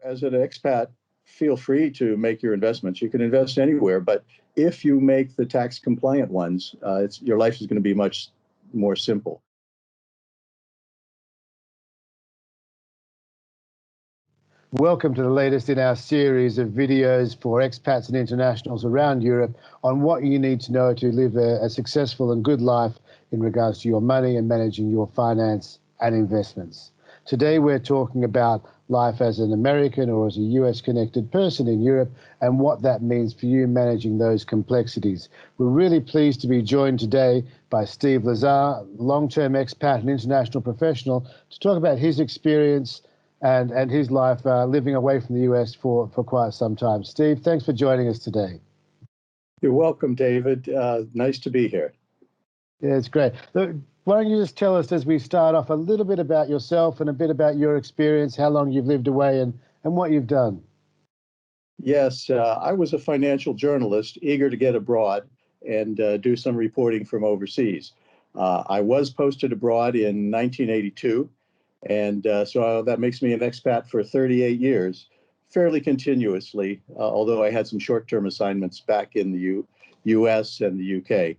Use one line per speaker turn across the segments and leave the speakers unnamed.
as an expat, feel free to make your investments. You can invest anywhere, but if you make the tax compliant ones, your life is going to be much more simple.
Welcome to the latest in our series of videos for expats and internationals around Europe on what you need to know to live a successful and good life in regards to your money and managing your finance and investments. Today we're talking about life as an American or as a US connected person in Europe and what that means for you managing those complexities. We're really pleased to be joined today by Steve Lazar, long-term expat and international professional, to talk about his experience and his life living away from the US for quite some time. Steve, thanks for joining us today.
You're welcome, David. Nice to be here.
Yeah, it's great. Look, why don't you just tell us as we start off a little bit about yourself and a bit about your experience, how long you've lived away and what you've done?
Yes, I was a financial journalist eager to get abroad and do some reporting from overseas. I was posted abroad in 1982, and so that makes me an expat for 38 years, fairly continuously, although I had some short-term assignments back in the US and the UK.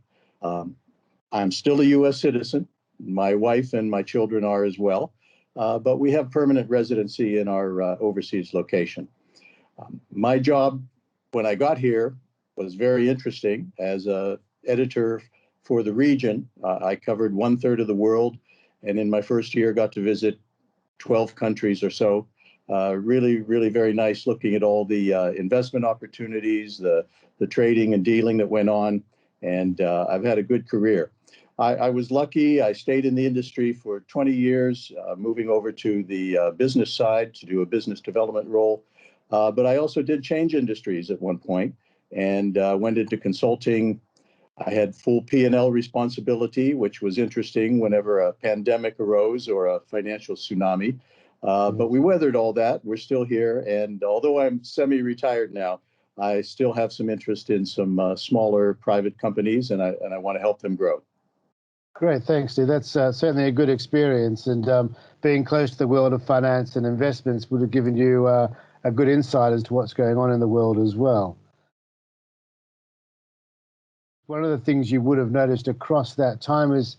I'm still a U.S. citizen. My wife and my children are as well, but we have permanent residency in our overseas location. My job when I got here was very interesting. As an editor for the region, I covered 1/3 of the world, and in my first year got to visit 12 countries or so. Really, really very nice looking at all the investment opportunities, the trading and dealing that went on, and I've had a good career. I was lucky. I stayed in the industry for 20 years, moving over to the business side to do a business development role. But I also did change industries at one point and went into consulting. I had full P&L responsibility, which was interesting whenever a pandemic arose or a financial tsunami. But we weathered all that. We're still here. And although I'm semi-retired now, I still have some interest in some smaller private companies, and I want to help them grow.
Great, thanks, Steve. That's certainly a good experience, and being close to the world of finance and investments would have given you a good insight as to what's going on in the world as well. One of the things you would have noticed across that time is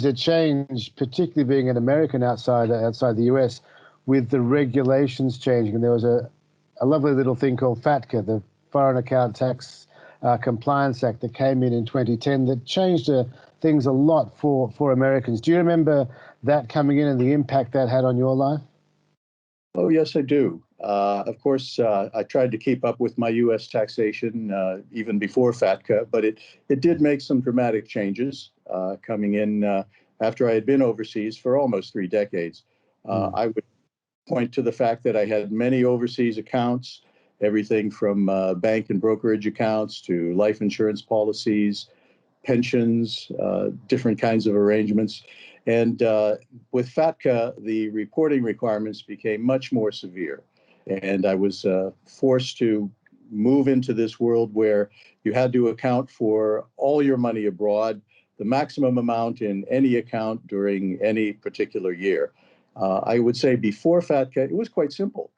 a change, particularly being an American outside the US, with the regulations changing. And there was a lovely little thing called FATCA, the Foreign Account Tax Compliance Act, that came in 2010 that changed things a lot for Americans. Do you remember that coming in and the impact that had on your life?
Oh, yes, I do. Of course, I tried to keep up with my U.S. taxation even before FATCA, but it did make some dramatic changes coming in after I had been overseas for almost 3 decades. I would point to the fact that I had many overseas accounts, everything from bank and brokerage accounts to life insurance policies, pensions, different kinds of arrangements. And with FATCA, the reporting requirements became much more severe. And I was forced to move into this world where you had to account for all your money abroad, the maximum amount in any account during any particular year. I would say before FATCA, it was quite simple.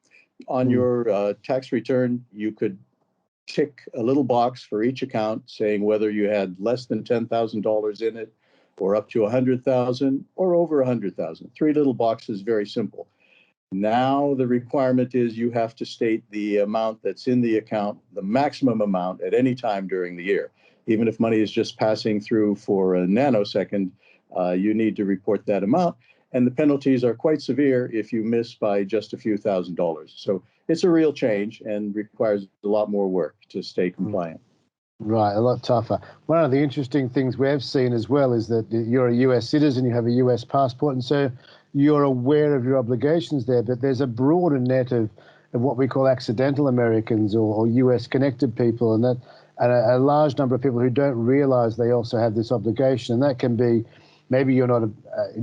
On your tax return, you could tick a little box for each account saying whether you had less than $10,000 in it, or up to 100,000, or over 100,000. 3 little boxes, very simple. Now the requirement is you have to state the amount that's in the account, the maximum amount at any time during the year. Even if money is just passing through for a nanosecond, you need to report that amount. And the penalties are quite severe if you miss by just a few $1,000s. So it's a real change and requires a lot more work to stay compliant.
Right, a lot tougher. One of the interesting things we've seen as well is that you're a US citizen, you have a US passport, and so you're aware of your obligations there, but there's a broader net of what we call accidental Americans or US connected people, and a large number of people who don't realize they also have this obligation. And that can be, maybe you're not,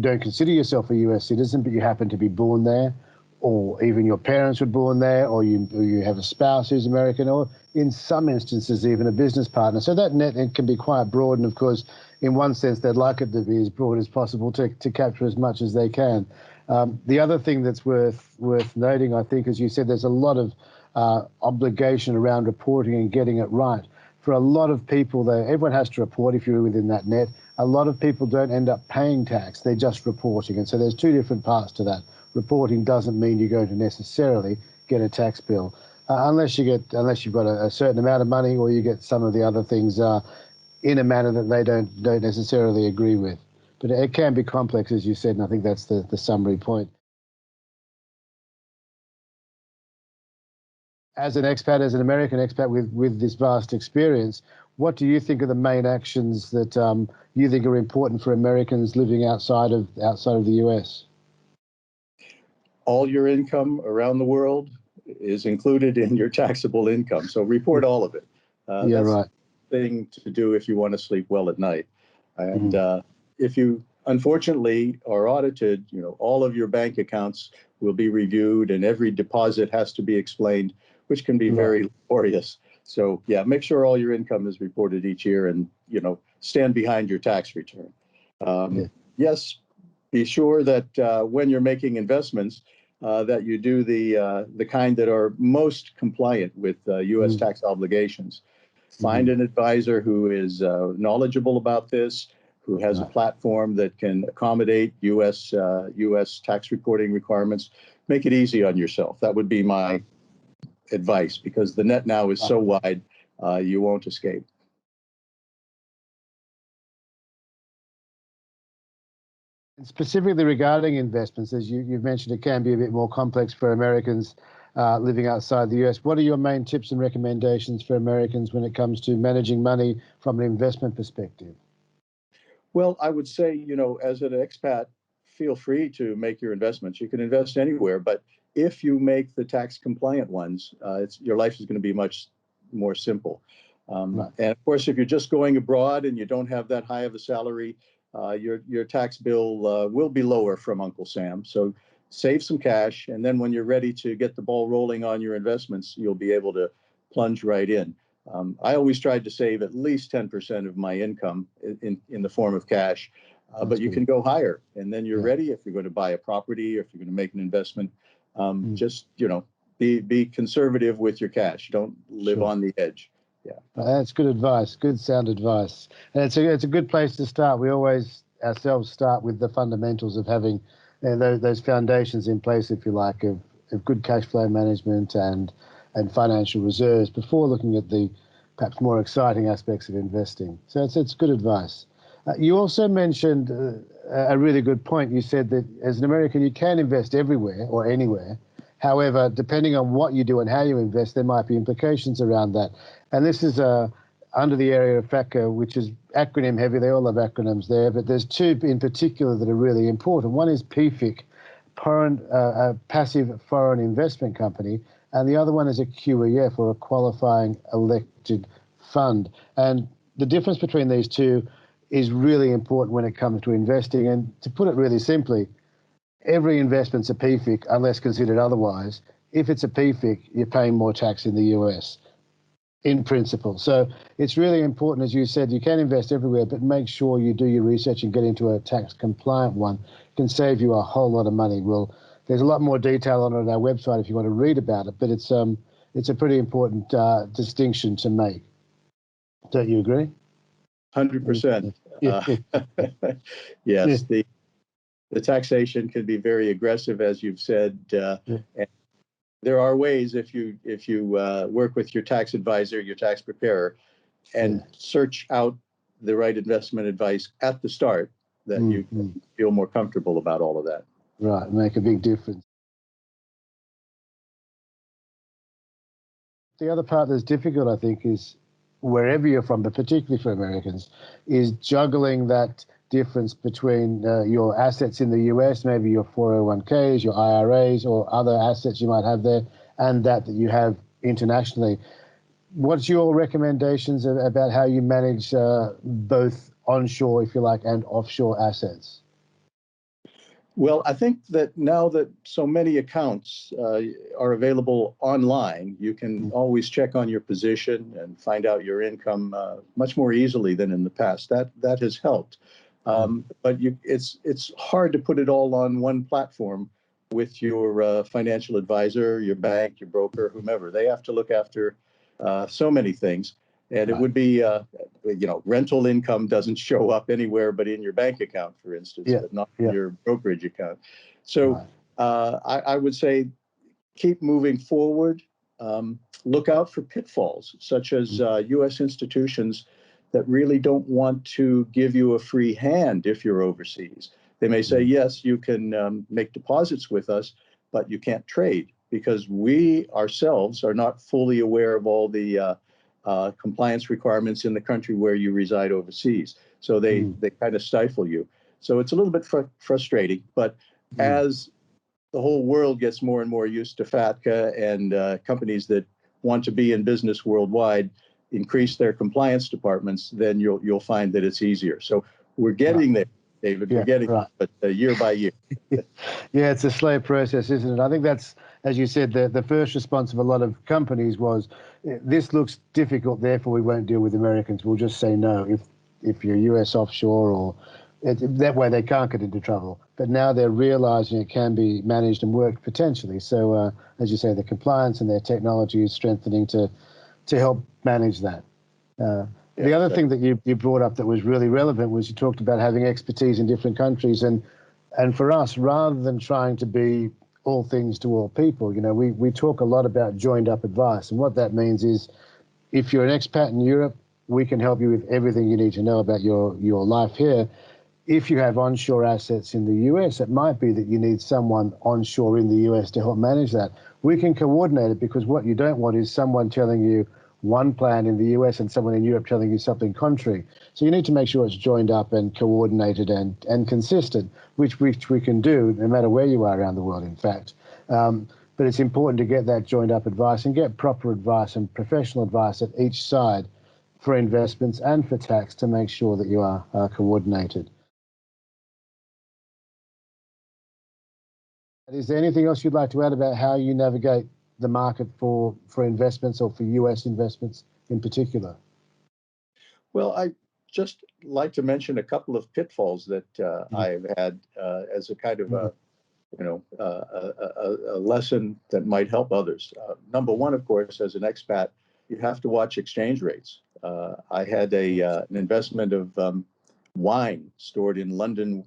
don't consider yourself a US citizen, but you happen to be born there, or even your parents were born there, or you have a spouse who's American, or in some instances even a business partner. So that net can be quite broad, and of course, in one sense, they'd like it to be as broad as possible to capture as much as they can. The other thing that's worth noting, I think, as you said, there's a lot of obligation around reporting and getting it right. For a lot of people, though, everyone has to report if you're within that net. A lot of people don't end up paying tax, they're just reporting. And so there's two different parts to that. Reporting doesn't mean you're going to necessarily get a tax bill, unless you've got a certain amount of money, or you get some of the other things in a manner that they don't necessarily agree with. But it can be complex, as you said, and I think that's the summary point. As an expat, as an American expat with this vast experience, what do you think are the main actions that you think are important for Americans living outside of the US?
All your income around the world is included in your taxable income, so report all of it.
Yeah,
that's
right.
the thing to do if you want to sleep well at night. And if you unfortunately are audited, all of your bank accounts will be reviewed, and every deposit has to be explained, which can be very laborious. So yeah, make sure all your income is reported each year, and stand behind your tax return. Yes, be sure that when you're making investments, that you do the kind that are most compliant with U.S. tax obligations. Find an advisor who is knowledgeable about this, who has a platform that can accommodate U.S. tax reporting requirements. Make it easy on yourself. That would be my advice, because the net now is so wide, you won't escape.
And specifically regarding investments, as you've mentioned, it can be a bit more complex for Americans living outside the US. What are your main tips and recommendations for Americans when it comes to managing money from an investment perspective?
Well, I would say, as an expat, feel free to make your investments. You can invest anywhere, but if you make the tax compliant ones, your life is going to be much more simple. And of course, if you're just going abroad and you don't have that high of a salary, your tax bill will be lower from Uncle Sam. So save some cash, and then when you're ready to get the ball rolling on your investments, you'll be able to plunge right in. I always tried to save at least 10% of my income in the form of cash, but you can go higher, and then you're ready if you're going to buy a property or if you're going to make an investment. Just, be conservative with your cash. Don't live on the edge. Yeah.
That's good advice, good sound advice. And it's a good place to start. We always ourselves start with the fundamentals of having those foundations in place, if you like, of good cash flow management and financial reserves before looking at the perhaps more exciting aspects of investing. So it's good advice. You also mentioned a really good point. You said that as an American, you can invest everywhere or anywhere. However, depending on what you do and how you invest, there might be implications around that. And this is under the area of FATCA, which is acronym heavy. They all have acronyms there, but there's two in particular that are really important. One is PFIC, Passive Foreign Investment Company, and the other one is a QEF, or a Qualifying Elected Fund. And the difference between these two is really important when it comes to investing. And to put it really simply, every investment's a PFIC unless considered otherwise. If it's a PFIC, you're paying more tax in the US, in principle. So it's really important, as you said, you can invest everywhere, but make sure you do your research and get into a tax compliant one. It can save you a whole lot of money. There's a lot more detail on it on our website if you want to read about it, but it's a pretty important distinction to make. Don't you agree?
100%. Yes, the taxation can be very aggressive, as you've said. And there are ways, if you work with your tax advisor, your tax preparer, and search out the right investment advice at the start, that you can feel more comfortable about all of that.
Right, make a big difference. The other part that's difficult, I think, is wherever you're from, but particularly for Americans, is juggling that difference between your assets in the US, maybe your 401ks, your IRAs, or other assets you might have there, and that you have internationally. What's your recommendations about how you manage both onshore, if you like, and offshore assets?
Well, I think that now that so many accounts are available online, you can always check on your position and find out your income much more easily than in the past. That has helped. But it's hard to put it all on one platform with your financial advisor, your bank, your broker, whomever. They have to look after so many things. And it would be, rental income doesn't show up anywhere but in your bank account, for instance,
Yeah,
but not in
yeah,
your brokerage account. So
right.
I would say keep moving forward. Look out for pitfalls, such as U.S. institutions that really don't want to give you a free hand if you're overseas. They may say, yes, you can make deposits with us, but you can't trade because we ourselves are not fully aware of all the compliance requirements in the country where you reside overseas. So they kind of stifle you. So it's a little bit frustrating, but as the whole world gets more and more used to FATCA, and companies that want to be in business worldwide increase their compliance departments, then you'll find that it's easier. So we're getting there, David. We're getting there, but year by year.
Yeah, it's a slow process, isn't it? I think that's, as you said, the first response of a lot of companies was, this looks difficult, therefore we won't deal with Americans. We'll just say no if you're US offshore, or that way they can't get into trouble. But now they're realizing it can be managed and worked potentially. So, as you say, the compliance and their technology is strengthening to help manage that. The other thing that you brought up that was really relevant was you talked about having expertise in different countries. And for us, rather than trying to be all things to all people, we talk a lot about joined up advice. And what that means is, if you're an expat in Europe, we can help you with everything you need to know about your life here. If you have onshore assets in the US, it might be that you need someone onshore in the US to help manage that. We can coordinate it, because what you don't want is someone telling you one plan in the US and someone in Europe telling you something contrary. So you need to make sure it's joined up and coordinated and consistent, which we can do no matter where you are around the world, in fact. But it's important to get that joined up advice and get proper advice and professional advice at each side for investments and for tax to make sure that you are coordinated. Is there anything else you'd like to add about how you navigate the market for investments, or for US investments in particular?
Well, I just like to mention a couple of pitfalls that I've had as a kind of a lesson that might help others. Number one, of course, as an expat, you have to watch exchange rates. I had an investment of wine stored in London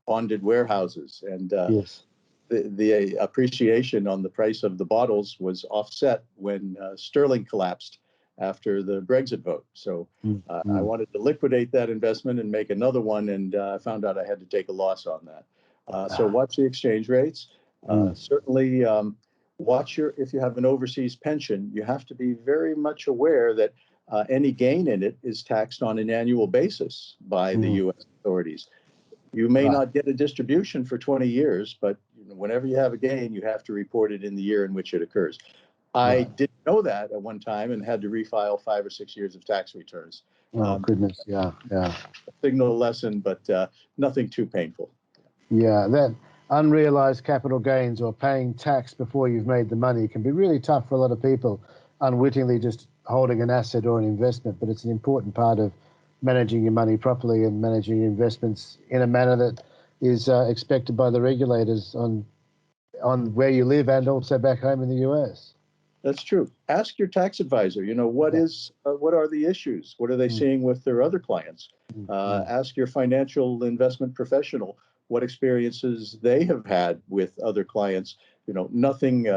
bonded warehouses, and
Yes.
the appreciation on the price of the bottles was offset when sterling collapsed after the Brexit vote. So I wanted to liquidate that investment and make another one, and I found out I had to take a loss on that. So watch the exchange rates. Certainly watch if you have an overseas pension, you have to be very much aware that any gain in it is taxed on an annual basis by the U.S. authorities. You may not get a distribution for 20 years, but whenever you have a gain, you have to report it in the year in which it occurs. I didn't know that at one time and had to refile 5 or 6 years of tax returns.
Oh, goodness. Yeah.
Signal lesson, but nothing too painful.
Yeah, that unrealized capital gains, or paying tax before you've made the money, can be really tough for a lot of people, unwittingly just holding an asset or an investment. But it's an important part of managing your money properly and managing your investments in a manner that is expected by the regulators on where you live and also back home in the US.
That's true. Ask your tax advisor, what are the issues? What are they seeing with their other clients? Ask your financial investment professional what experiences they have had with other clients. Nothing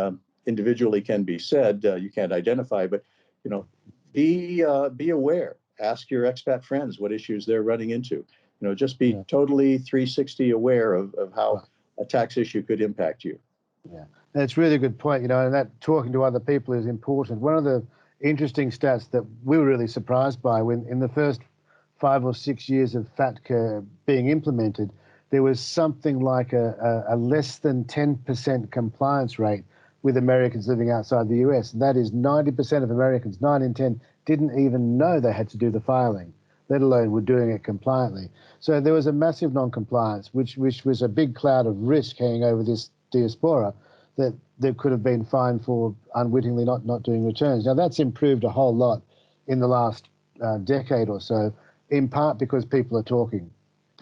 individually can be said. You can't identify, but, be aware. Ask your expat friends what issues they're running into. Just be totally 360 aware of how a tax issue could impact you.
Yeah, that's a really good point, and that talking to other people is important. One of the interesting stats that we were really surprised by, when in the first 5 or 6 years of FATCA being implemented, there was something like a less than 10% compliance rate with Americans living outside the US. And that is 90% of Americans, 9 in 10, didn't even know they had to do the filing, let alone were doing it compliantly. So there was a massive non-compliance, which was a big cloud of risk hanging over this diaspora that could have been fined for unwittingly not doing returns. Now, that's improved a whole lot in the last decade or so, in part because people are talking.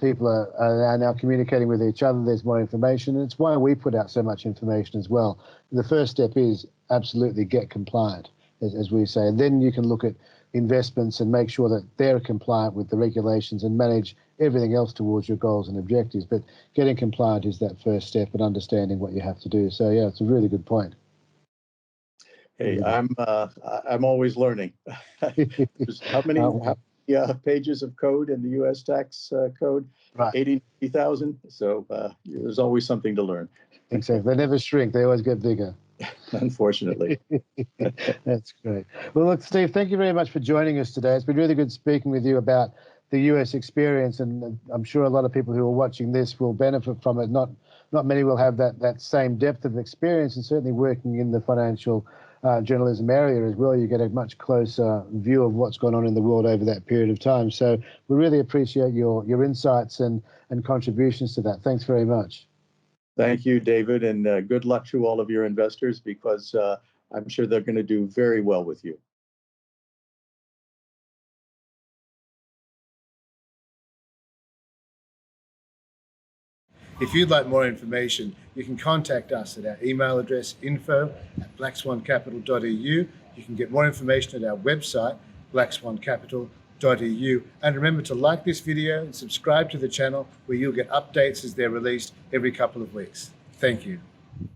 people are now communicating with each other. There's more information, and it's why we put out so much information as well. The first step is absolutely get compliant, as we say, and then you can look at investments and make sure that they're compliant with the regulations and manage everything else towards your goals and objectives. But getting compliant is that first step and understanding what you have to do. So yeah, it's a really good point.
Hey, I'm always learning. How many pages of code in the U.S. tax code?
Right.
80,000. So there's always something to learn.
Exactly. They never shrink. They always get bigger.
Unfortunately.
That's great. Well, look, Steve, thank you very much for joining us today. It's been really good speaking with you about the US experience, and I'm sure a lot of people who are watching this will benefit from it. Not many will have that same depth of experience, and certainly working in the financial journalism area as well, you get a much closer view of what's gone on in the world over that period of time. So we really appreciate your insights and contributions to that. Thanks very much.
Thank you, David, and good luck to all of your investors, because I'm sure they're going to do very well with you.
If you'd like more information, you can contact us at our email address, info@blackswancapital.eu. You can get more information at our website, blackswancapital.eu. And remember to like this video and subscribe to the channel, where you'll get updates as they're released every couple of weeks. Thank you.